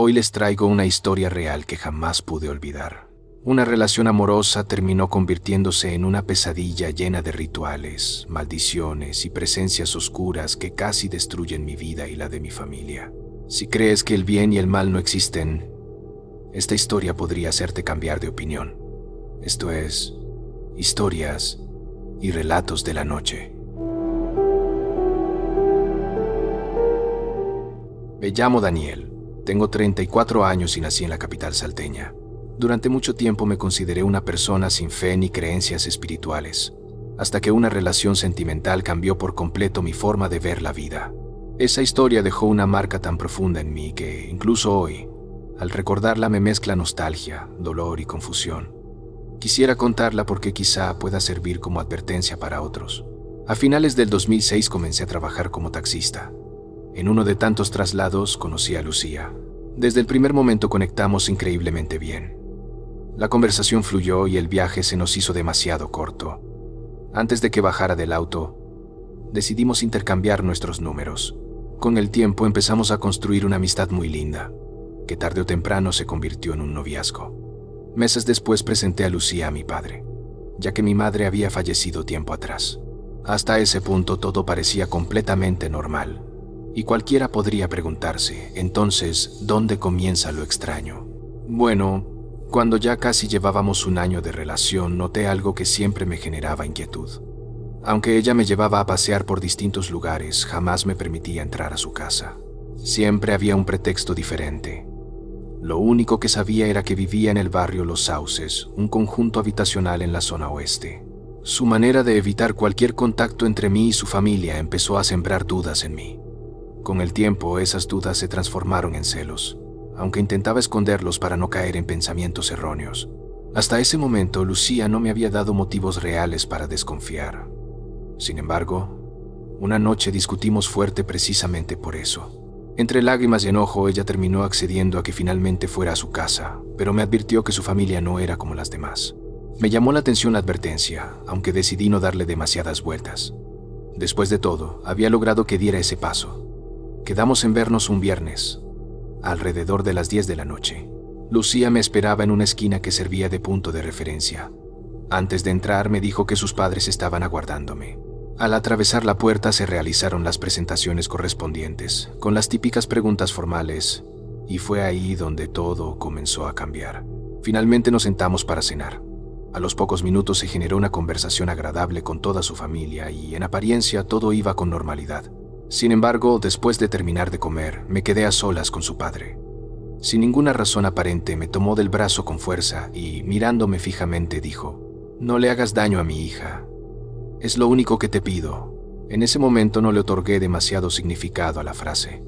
Hoy les traigo una historia real que jamás pude olvidar. Una relación amorosa terminó convirtiéndose en una pesadilla llena de rituales, maldiciones y presencias oscuras que casi destruyen mi vida y la de mi familia. Si crees que el bien y el mal no existen, esta historia podría hacerte cambiar de opinión. Esto es Historias y Relatos de la Noche. Me llamo Daniel, tengo 34 años y nací en la capital salteña. Durante mucho tiempo me consideré una persona sin fe ni creencias espirituales, hasta que una relación sentimental cambió por completo mi forma de ver la vida. Esa historia dejó una marca tan profunda en mí que, incluso hoy, al recordarla me mezcla nostalgia, dolor y confusión. Quisiera contarla porque quizá pueda servir como advertencia para otros. A finales del 2006 comencé a trabajar como taxista. En uno de tantos traslados conocí a Lucía. Desde el primer momento conectamos increíblemente bien. La conversación fluyó y el viaje se nos hizo demasiado corto. Antes de que bajara del auto, decidimos intercambiar nuestros números. Con el tiempo empezamos a construir una amistad muy linda, que tarde o temprano se convirtió en un noviazgo. Meses después presenté a Lucía a mi padre, ya que mi madre había fallecido tiempo atrás. Hasta ese punto todo parecía completamente normal, y cualquiera podría preguntarse, entonces, ¿dónde comienza lo extraño? Bueno, cuando ya casi llevábamos un año de relación, noté algo que siempre me generaba inquietud. Aunque ella me llevaba a pasear por distintos lugares, jamás me permitía entrar a su casa. Siempre había un pretexto diferente. Lo único que sabía era que vivía en el barrio Los Sauces, un conjunto habitacional en la zona oeste. Su manera de evitar cualquier contacto entre mí y su familia empezó a sembrar dudas en mí. Con el tiempo, esas dudas se transformaron en celos, aunque intentaba esconderlos para no caer en pensamientos erróneos. Hasta ese momento, Lucía no me había dado motivos reales para desconfiar. Sin embargo, una noche discutimos fuerte precisamente por eso. Entre lágrimas y enojo, ella terminó accediendo a que finalmente fuera a su casa, pero me advirtió que su familia no era como las demás. Me llamó la atención la advertencia, aunque decidí no darle demasiadas vueltas. Después de todo, había logrado que diera ese paso. Quedamos en vernos un viernes, alrededor de las 10 de la noche. Lucía me esperaba en una esquina que servía de punto de referencia. Antes de entrar me dijo que sus padres estaban aguardándome. Al atravesar la puerta se realizaron las presentaciones correspondientes, con las típicas preguntas formales, y fue ahí donde todo comenzó a cambiar. Finalmente nos sentamos para cenar. A los pocos minutos se generó una conversación agradable con toda su familia y, en apariencia, todo iba con normalidad. Sin embargo, después de terminar de comer, me quedé a solas con su padre. Sin ninguna razón aparente, me tomó del brazo con fuerza y, mirándome fijamente, dijo: «No le hagas daño a mi hija. Es lo único que te pido». En ese momento no le otorgué demasiado significado a la frase.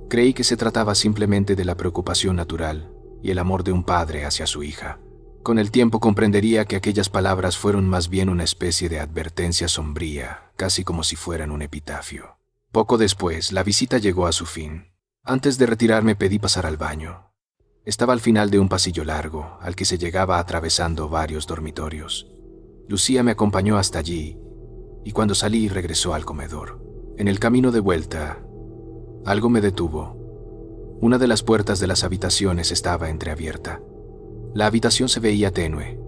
Creí que se trataba simplemente de la preocupación natural y el amor de un padre hacia su hija. Con el tiempo comprendería que aquellas palabras fueron más bien una especie de advertencia sombría, casi como si fueran un epitafio. Poco después, la visita llegó a su fin. Antes de retirarme pedí pasar al baño. Estaba al final de un pasillo largo, al que se llegaba atravesando varios dormitorios. Lucía me acompañó hasta allí, y cuando salí regresó al comedor. En el camino de vuelta, algo me detuvo. Una de las puertas de las habitaciones estaba entreabierta. La habitación se veía tenue,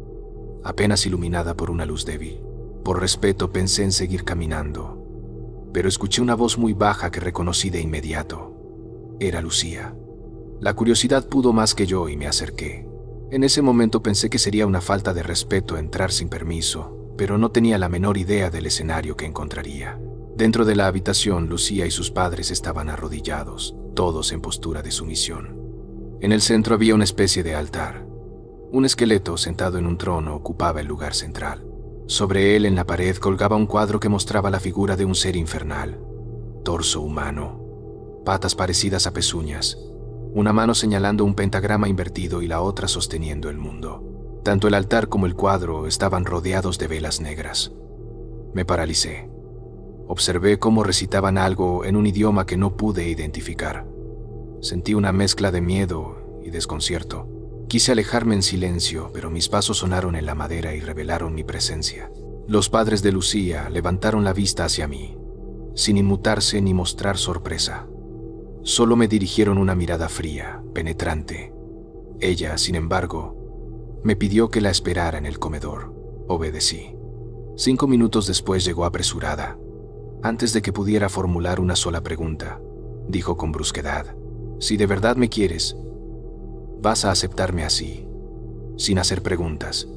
apenas iluminada por una luz débil. Por respeto pensé en seguir caminando, pero escuché una voz muy baja que reconocí de inmediato. Era Lucía. La curiosidad pudo más que yo y me acerqué. En ese momento pensé que sería una falta de respeto entrar sin permiso, pero no tenía la menor idea del escenario que encontraría. Dentro de la habitación, Lucía y sus padres estaban arrodillados, todos en postura de sumisión. En el centro había una especie de altar. Un esqueleto sentado en un trono ocupaba el lugar central. Sobre él, en la pared, colgaba un cuadro que mostraba la figura de un ser infernal. Torso humano, patas parecidas a pezuñas, una mano señalando un pentagrama invertido y la otra sosteniendo el mundo. Tanto el altar como el cuadro estaban rodeados de velas negras. Me paralicé. Observé cómo recitaban algo en un idioma que no pude identificar. Sentí una mezcla de miedo y desconcierto. Quise alejarme en silencio, pero mis pasos sonaron en la madera y revelaron mi presencia. Los padres de Lucía levantaron la vista hacia mí, sin inmutarse ni mostrar sorpresa. Solo me dirigieron una mirada fría, penetrante. Ella, sin embargo, me pidió que la esperara en el comedor. Obedecí. 5 minutos después llegó apresurada. Antes de que pudiera formular una sola pregunta, dijo con brusquedad: «Si de verdad me quieres, vas a aceptarme así, sin hacer preguntas».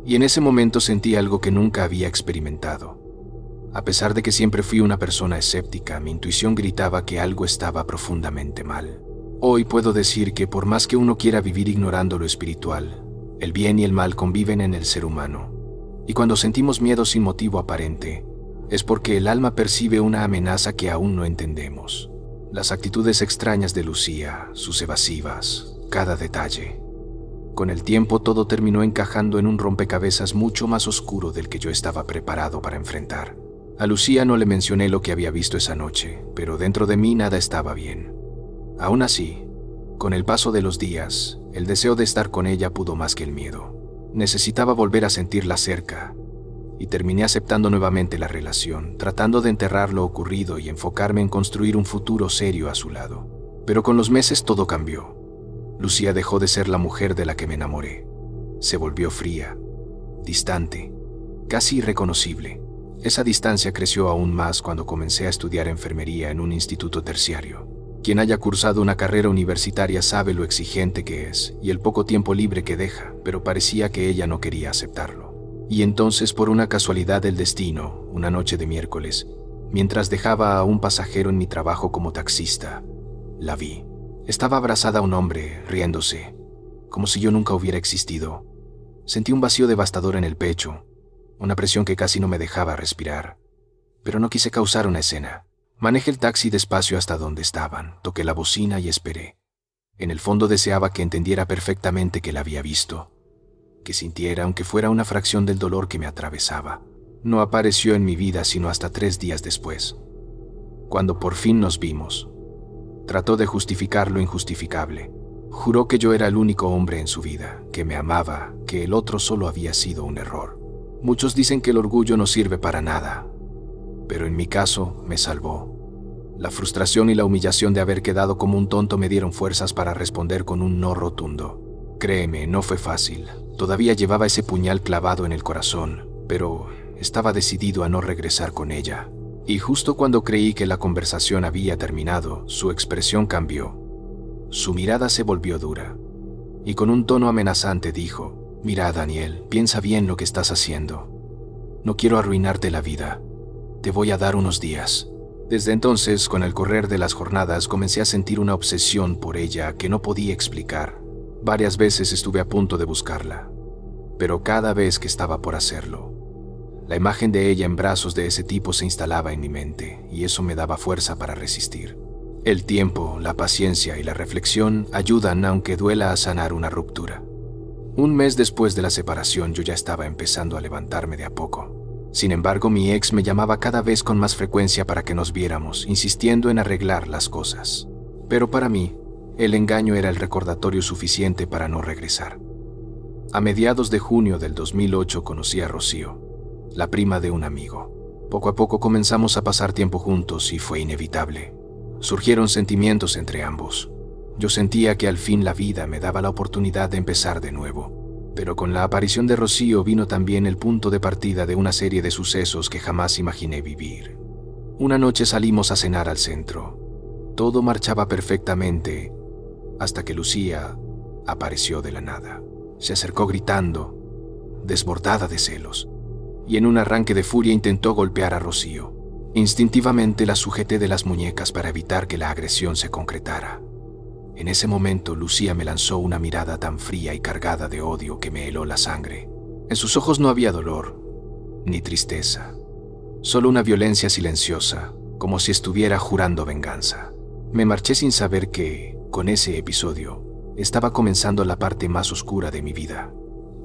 Y en ese momento sentí algo que nunca había experimentado. A pesar de que siempre fui una persona escéptica, mi intuición gritaba que algo estaba profundamente mal. Hoy puedo decir que por más que uno quiera vivir ignorando lo espiritual, el bien y el mal conviven en el ser humano. Y cuando sentimos miedo sin motivo aparente, es porque el alma percibe una amenaza que aún no entendemos. Las actitudes extrañas de Lucía, sus evasivas, cada detalle. Con el tiempo todo terminó encajando en un rompecabezas mucho más oscuro del que yo estaba preparado para enfrentar. A Lucía no le mencioné lo que había visto esa noche, pero dentro de mí nada estaba bien. Aún así, con el paso de los días, el deseo de estar con ella pudo más que el miedo. Necesitaba volver a sentirla cerca, y terminé aceptando nuevamente la relación, tratando de enterrar lo ocurrido y enfocarme en construir un futuro serio a su lado. Pero con los meses todo cambió. Lucía dejó de ser la mujer de la que me enamoré. Se volvió fría, distante, casi irreconocible. Esa distancia creció aún más cuando comencé a estudiar enfermería en un instituto terciario. Quien haya cursado una carrera universitaria sabe lo exigente que es y el poco tiempo libre que deja, pero parecía que ella no quería aceptarlo. Y entonces, por una casualidad del destino, una noche de miércoles, mientras dejaba a un pasajero en mi trabajo como taxista, la vi. Estaba abrazada a un hombre, riéndose, como si yo nunca hubiera existido. Sentí un vacío devastador en el pecho, una presión que casi no me dejaba respirar. Pero no quise causar una escena. Manejé el taxi despacio hasta donde estaban, toqué la bocina y esperé. En el fondo deseaba que entendiera perfectamente que la había visto, que sintiera, aunque fuera una fracción del dolor que me atravesaba. No apareció en mi vida sino hasta 3 días después. Cuando por fin nos vimos, trató de justificar lo injustificable. Juró que yo era el único hombre en su vida, que me amaba, que el otro solo había sido un error. Muchos dicen que el orgullo no sirve para nada, pero en mi caso me salvó. La frustración y la humillación de haber quedado como un tonto me dieron fuerzas para responder con un no rotundo. Créeme, no fue fácil. Todavía llevaba ese puñal clavado en el corazón, pero estaba decidido a no regresar con ella. Y justo cuando creí que la conversación había terminado, su expresión cambió. Su mirada se volvió dura, y con un tono amenazante dijo: «Mira, Daniel, piensa bien lo que estás haciendo. No quiero arruinarte la vida. Te voy a dar unos días». Desde entonces, con el correr de las jornadas, comencé a sentir una obsesión por ella que no podía explicar. Varias veces estuve a punto de buscarla, pero cada vez que estaba por hacerlo, la imagen de ella en brazos de ese tipo se instalaba en mi mente, y eso me daba fuerza para resistir. El tiempo, la paciencia y la reflexión ayudan, aunque duela, a sanar una ruptura. 1 mes después de la separación, yo ya estaba empezando a levantarme de a poco. Sin embargo, mi ex me llamaba cada vez con más frecuencia para que nos viéramos, insistiendo en arreglar las cosas. Pero para mí, el engaño era el recordatorio suficiente para no regresar. A mediados de junio del 2008 conocí a Rocío, la prima de un amigo. Poco a poco comenzamos a pasar tiempo juntos y fue inevitable. Surgieron sentimientos entre ambos. Yo sentía que al fin la vida me daba la oportunidad de empezar de nuevo. Pero con la aparición de Rocío vino también el punto de partida de una serie de sucesos que jamás imaginé vivir. Una noche salimos a cenar al centro. Todo marchaba perfectamente hasta que Lucía apareció de la nada. Se acercó gritando, desbordada de celos, y en un arranque de furia intentó golpear a Rocío. Instintivamente la sujeté de las muñecas para evitar que la agresión se concretara. En ese momento, Lucía me lanzó una mirada tan fría y cargada de odio que me heló la sangre. En sus ojos no había dolor, ni tristeza, solo una violencia silenciosa, como si estuviera jurando venganza. Me marché sin saber que, con ese episodio, estaba comenzando la parte más oscura de mi vida.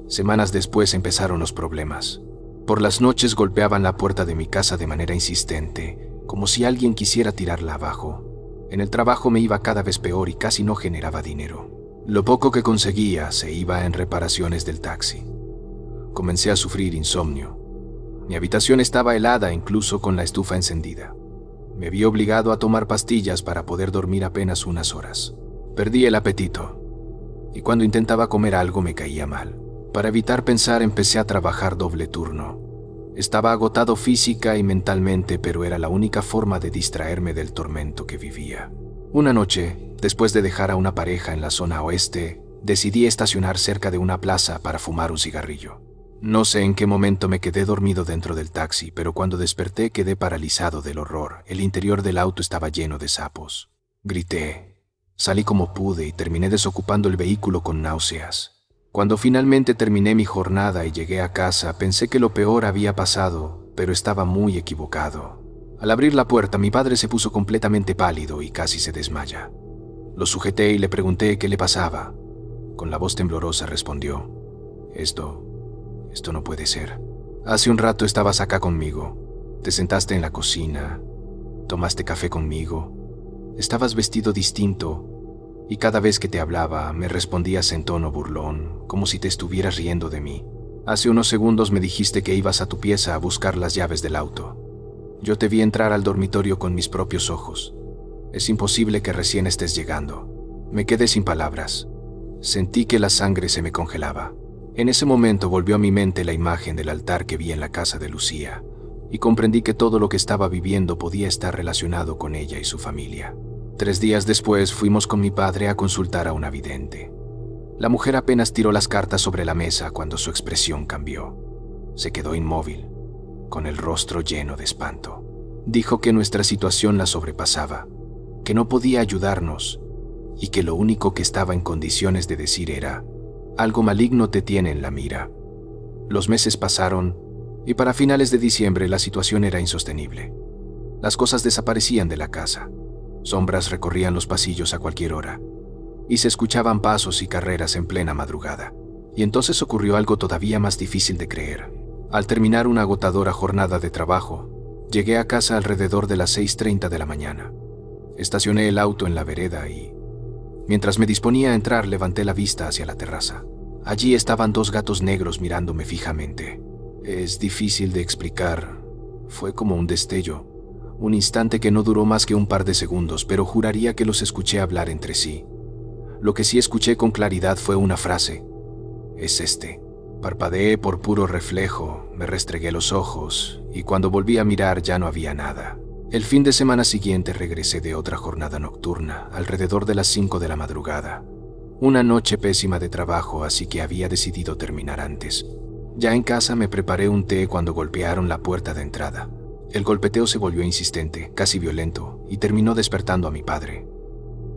Semanas después empezaron los problemas. Por las noches golpeaban la puerta de mi casa de manera insistente, como si alguien quisiera tirarla abajo. En el trabajo me iba cada vez peor y casi no generaba dinero. Lo poco que conseguía se iba en reparaciones del taxi. Comencé a sufrir insomnio. Mi habitación estaba helada incluso con la estufa encendida. Me vi obligado a tomar pastillas para poder dormir apenas unas horas. Perdí el apetito, y cuando intentaba comer algo me caía mal. Para evitar pensar empecé a trabajar doble turno. Estaba agotado física y mentalmente, pero era la única forma de distraerme del tormento que vivía. Una noche, después de dejar a una pareja en la zona oeste, decidí estacionar cerca de una plaza para fumar un cigarrillo. No sé en qué momento me quedé dormido dentro del taxi, pero cuando desperté quedé paralizado del horror. El interior del auto estaba lleno de sapos. Grité. Salí como pude y terminé desocupando el vehículo con náuseas. Cuando finalmente terminé mi jornada y llegué a casa, pensé que lo peor había pasado, pero estaba muy equivocado. Al abrir la puerta, mi padre se puso completamente pálido y casi se desmaya. Lo sujeté y le pregunté qué le pasaba. Con la voz temblorosa respondió: Esto no puede ser. Hace un rato estabas acá conmigo. Te sentaste en la cocina. Tomaste café conmigo. Estabas vestido distinto. Y cada vez que te hablaba, me respondías en tono burlón, como si te estuvieras riendo de mí. Hace unos segundos me dijiste que ibas a tu pieza a buscar las llaves del auto. Yo te vi entrar al dormitorio con mis propios ojos. Es imposible que recién estés llegando. Me quedé sin palabras. Sentí que la sangre se me congelaba. En ese momento volvió a mi mente la imagen del altar que vi en la casa de Lucía, y comprendí que todo lo que estaba viviendo podía estar relacionado con ella y su familia. 3 días después fuimos con mi padre a consultar a una vidente. La mujer apenas tiró las cartas sobre la mesa cuando su expresión cambió. Se quedó inmóvil, con el rostro lleno de espanto. Dijo que nuestra situación la sobrepasaba, que no podía ayudarnos y que lo único que estaba en condiciones de decir era: algo maligno te tiene en la mira. Los meses pasaron y para finales de diciembre la situación era insostenible. Las cosas desaparecían de la casa. Sombras recorrían los pasillos a cualquier hora y se escuchaban pasos y carreras en plena madrugada. Y entonces ocurrió algo todavía más difícil de creer. Al terminar una agotadora jornada de trabajo, llegué a casa alrededor de las 6:30 de la mañana. Estacioné el auto en la vereda y, mientras me disponía a entrar, levanté la vista hacia la terraza. Allí estaban 2 gatos negros mirándome fijamente. Es difícil de explicar. Fue como un destello, un instante que no duró más que un par de segundos, pero juraría que los escuché hablar entre sí. Lo que sí escuché con claridad fue una frase: «Es este». Parpadeé por puro reflejo, me restregué los ojos, y cuando volví a mirar ya no había nada. El fin de semana siguiente regresé de otra jornada nocturna, alrededor de las 5 de la madrugada. Una noche pésima de trabajo, así que había decidido terminar antes. Ya en casa me preparé un té cuando golpearon la puerta de entrada. El golpeteo se volvió insistente, casi violento, y terminó despertando a mi padre.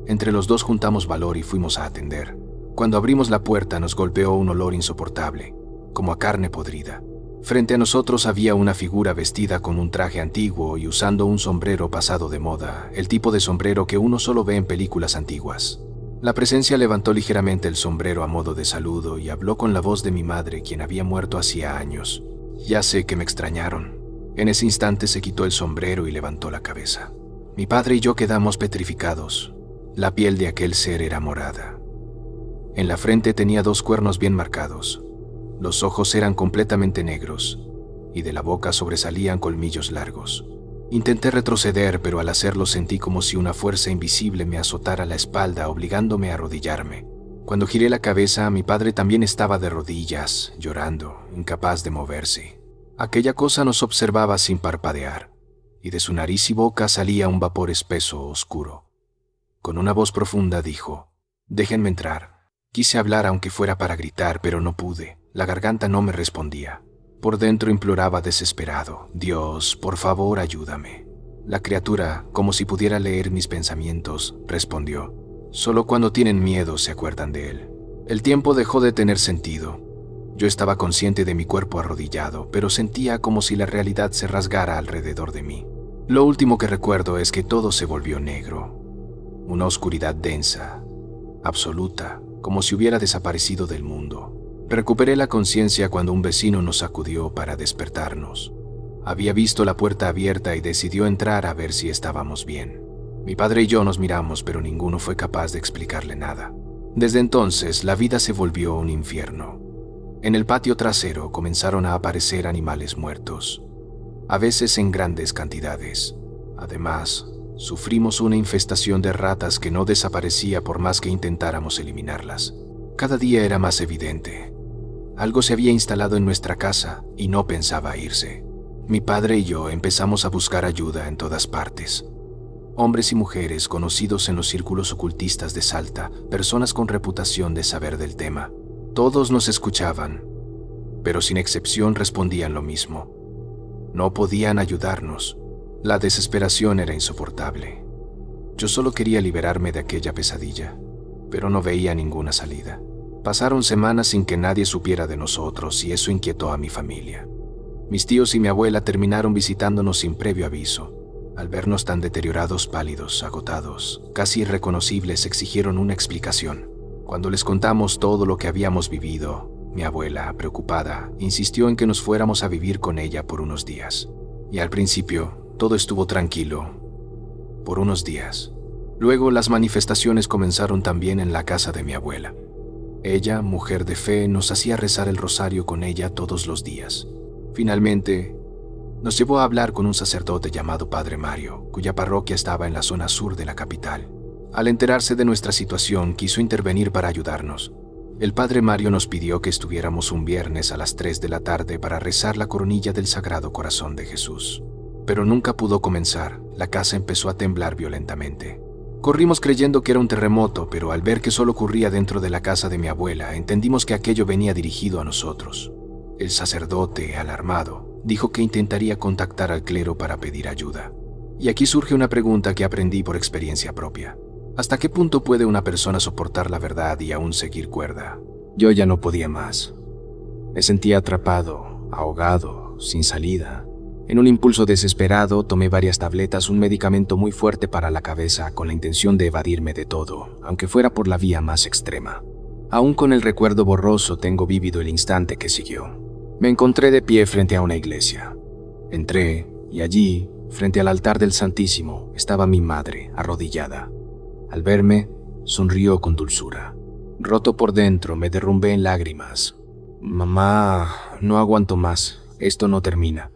Entre los dos juntamos valor y fuimos a atender. Cuando abrimos la puerta nos golpeó un olor insoportable, como a carne podrida. Frente a nosotros había una figura vestida con un traje antiguo y usando un sombrero pasado de moda, el tipo de sombrero que uno solo ve en películas antiguas. La presencia levantó ligeramente el sombrero a modo de saludo y habló con la voz de mi madre, quien había muerto hacía años. Ya sé que me extrañaron. En ese instante se quitó el sombrero y levantó la cabeza. Mi padre y yo quedamos petrificados. La piel de aquel ser era morada. En la frente tenía 2 cuernos bien marcados. Los ojos eran completamente negros y de la boca sobresalían colmillos largos. Intenté retroceder, pero al hacerlo sentí como si una fuerza invisible me azotara la espalda, obligándome a arrodillarme. Cuando giré la cabeza, mi padre también estaba de rodillas, llorando, incapaz de moverse. Aquella cosa nos observaba sin parpadear, y de su nariz y boca salía un vapor espeso, oscuro. Con una voz profunda dijo: «Déjenme entrar». Quise hablar aunque fuera para gritar, pero no pude. La garganta no me respondía. Por dentro imploraba desesperado: «Dios, por favor, ayúdame». La criatura, como si pudiera leer mis pensamientos, respondió: «Solo cuando tienen miedo se acuerdan de él». El tiempo dejó de tener sentido. Yo estaba consciente de mi cuerpo arrodillado, pero sentía como si la realidad se rasgara alrededor de mí. Lo último que recuerdo es que todo se volvió negro. Una oscuridad densa, absoluta, como si hubiera desaparecido del mundo. Recuperé la conciencia cuando un vecino nos sacudió para despertarnos. Había visto la puerta abierta y decidió entrar a ver si estábamos bien. Mi padre y yo nos miramos, pero ninguno fue capaz de explicarle nada. Desde entonces, la vida se volvió un infierno. En el patio trasero comenzaron a aparecer animales muertos, a veces en grandes cantidades. Además, sufrimos una infestación de ratas que no desaparecía por más que intentáramos eliminarlas. Cada día era más evidente. Algo se había instalado en nuestra casa y no pensaba irse. Mi padre y yo empezamos a buscar ayuda en todas partes. Hombres y mujeres conocidos en los círculos ocultistas de Salta, personas con reputación de saber del tema. Todos nos escuchaban, pero sin excepción respondían lo mismo. No podían ayudarnos. La desesperación era insoportable. Yo solo quería liberarme de aquella pesadilla, pero no veía ninguna salida. Pasaron semanas sin que nadie supiera de nosotros y eso inquietó a mi familia. Mis tíos y mi abuela terminaron visitándonos sin previo aviso. Al vernos tan deteriorados, pálidos, agotados, casi irreconocibles, exigieron una explicación. Cuando les contamos todo lo que habíamos vivido, mi abuela, preocupada, insistió en que nos fuéramos a vivir con ella por unos días. Y al principio, todo estuvo tranquilo. Por unos días. Luego, las manifestaciones comenzaron también en la casa de mi abuela. Ella, mujer de fe, nos hacía rezar el rosario con ella todos los días. Finalmente, nos llevó a hablar con un sacerdote llamado Padre Mario, cuya parroquia estaba en la zona sur de la capital. Al enterarse de nuestra situación, quiso intervenir para ayudarnos. El Padre Mario nos pidió que estuviéramos un viernes a las 3 de la tarde para rezar la coronilla del Sagrado Corazón de Jesús. Pero nunca pudo comenzar, la casa empezó a temblar violentamente. Corrimos creyendo que era un terremoto, pero al ver que solo ocurría dentro de la casa de mi abuela, entendimos que aquello venía dirigido a nosotros. El sacerdote, alarmado, dijo que intentaría contactar al clero para pedir ayuda. Y aquí surge una pregunta que aprendí por experiencia propia. ¿Hasta qué punto puede una persona soportar la verdad y aún seguir cuerda? Yo ya no podía más. Me sentía atrapado, ahogado, sin salida. En un impulso desesperado, tomé varias tabletas, un medicamento muy fuerte para la cabeza, con la intención de evadirme de todo, aunque fuera por la vía más extrema. Aún con el recuerdo borroso, tengo vívido el instante que siguió. Me encontré de pie frente a una iglesia. Entré, y allí, frente al altar del Santísimo, estaba mi madre, arrodillada. Al verme, sonrió con dulzura. Roto por dentro, me derrumbé en lágrimas. «Mamá, no aguanto más. Esto no termina.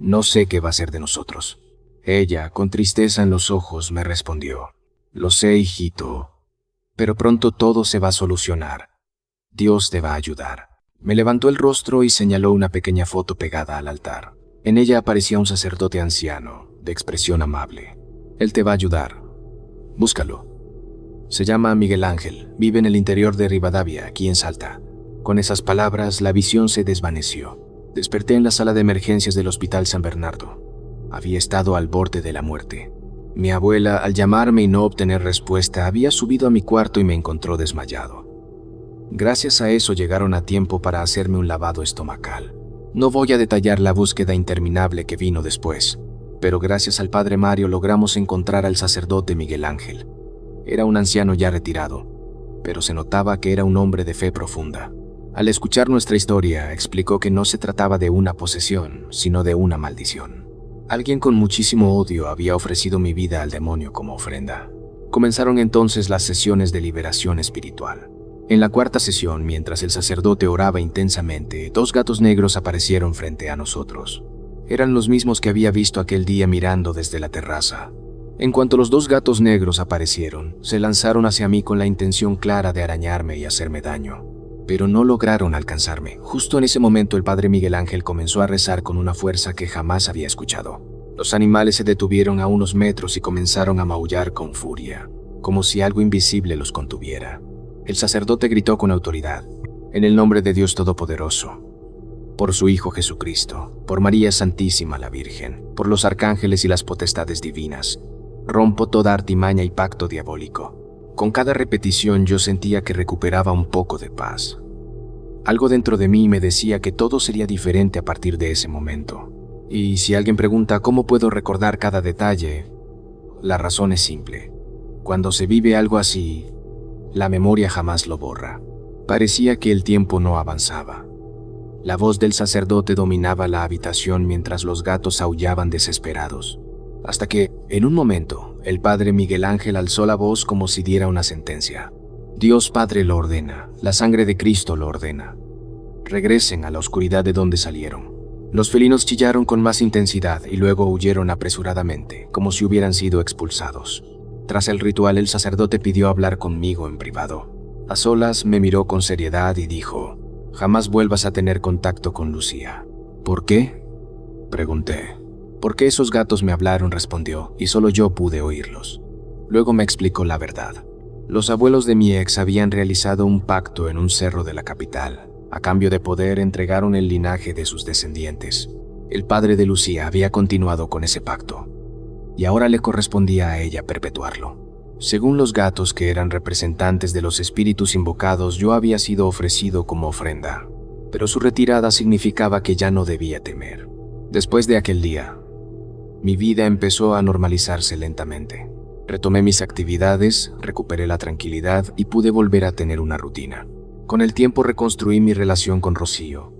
No sé qué va a ser de nosotros». Ella, con tristeza en los ojos, me respondió: «Lo sé, hijito, pero pronto todo se va a solucionar. Dios te va a ayudar». Me levantó el rostro y señaló una pequeña foto pegada al altar. En ella aparecía un sacerdote anciano, de expresión amable. «Él te va a ayudar. Búscalo. Se llama Miguel Ángel, vive en el interior de Rivadavia, aquí en Salta». Con esas palabras, la visión se desvaneció. Desperté en la sala de emergencias del Hospital San Bernardo. Había estado al borde de la muerte. Mi abuela, al llamarme y no obtener respuesta, había subido a mi cuarto y me encontró desmayado. Gracias a eso llegaron a tiempo para hacerme un lavado estomacal. No voy a detallar la búsqueda interminable que vino después, pero gracias al Padre Mario logramos encontrar al sacerdote Miguel Ángel. Era un anciano ya retirado, pero se notaba que era un hombre de fe profunda. Al escuchar nuestra historia, explicó que no se trataba de una posesión, sino de una maldición. Alguien con muchísimo odio había ofrecido mi vida al demonio como ofrenda. Comenzaron entonces las sesiones de liberación espiritual. En la cuarta sesión, mientras el sacerdote oraba intensamente, 2 gatos negros aparecieron frente a nosotros. Eran los mismos que había visto aquel día mirando desde la terraza. En cuanto los 2 gatos negros aparecieron, se lanzaron hacia mí con la intención clara de arañarme y hacerme daño. Pero no lograron alcanzarme. Justo en ese momento el Padre Miguel Ángel comenzó a rezar con una fuerza que jamás había escuchado. Los animales se detuvieron a unos metros y comenzaron a maullar con furia, como si algo invisible los contuviera. El sacerdote gritó con autoridad: «En el nombre de Dios Todopoderoso, por su Hijo Jesucristo, por María Santísima la Virgen, por los arcángeles y las potestades divinas, rompo toda artimaña y pacto diabólico». Con cada repetición yo sentía que recuperaba un poco de paz. Algo dentro de mí me decía que todo sería diferente a partir de ese momento. Y si alguien pregunta cómo puedo recordar cada detalle, la razón es simple. Cuando se vive algo así, la memoria jamás lo borra. Parecía que el tiempo no avanzaba. La voz del sacerdote dominaba la habitación mientras los gatos aullaban desesperados. Hasta que, en un momento, el Padre Miguel Ángel alzó la voz como si diera una sentencia. «Dios Padre lo ordena, la sangre de Cristo lo ordena. Regresen a la oscuridad de donde salieron». Los felinos chillaron con más intensidad y luego huyeron apresuradamente, como si hubieran sido expulsados. Tras el ritual, el sacerdote pidió hablar conmigo en privado. A solas me miró con seriedad y dijo: «Jamás vuelvas a tener contacto con Lucía». «¿Por qué?», pregunté. «Porque esos gatos me hablaron», respondió, «y solo yo pude oírlos». Luego me explicó la verdad. Los abuelos de mi ex habían realizado un pacto en un cerro de la capital. A cambio de poder, entregaron el linaje de sus descendientes. El padre de Lucía había continuado con ese pacto, y ahora le correspondía a ella perpetuarlo. Según los gatos, que eran representantes de los espíritus invocados, yo había sido ofrecido como ofrenda, pero su retirada significaba que ya no debía temer. Después de aquel día, mi vida empezó a normalizarse lentamente. Retomé mis actividades, recuperé la tranquilidad y pude volver a tener una rutina. Con el tiempo reconstruí mi relación con Rocío,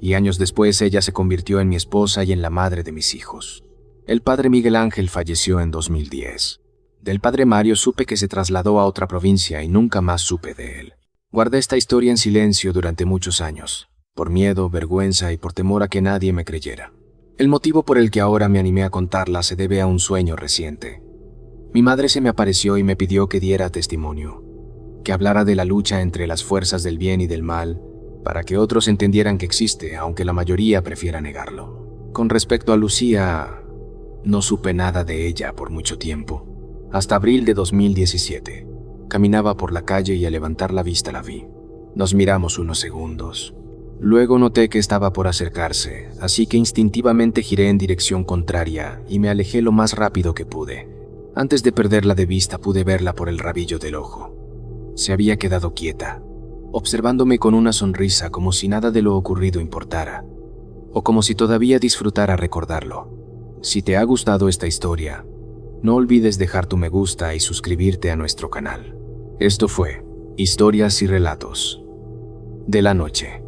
y años después ella se convirtió en mi esposa y en la madre de mis hijos. El padre Miguel Ángel falleció en 2010. Del padre Mario supe que se trasladó a otra provincia y nunca más supe de él. Guardé esta historia en silencio durante muchos años, por miedo, vergüenza y por temor a que nadie me creyera. El motivo por el que ahora me animé a contarla se debe a un sueño reciente. Mi madre se me apareció y me pidió que diera testimonio, que hablara de la lucha entre las fuerzas del bien y del mal, para que otros entendieran que existe, aunque la mayoría prefiera negarlo. Con respecto a Lucía, no supe nada de ella por mucho tiempo. Hasta abril de 2017. Caminaba por la calle y al levantar la vista la vi. Nos miramos unos segundos. Luego noté que estaba por acercarse, así que instintivamente giré en dirección contraria y me alejé lo más rápido que pude. Antes de perderla de vista pude verla por el rabillo del ojo. Se había quedado quieta, observándome con una sonrisa, como si nada de lo ocurrido importara, o como si todavía disfrutara recordarlo. Si te ha gustado esta historia, no olvides dejar tu me gusta y suscribirte a nuestro canal. Esto fue Historias y Relatos de la Noche.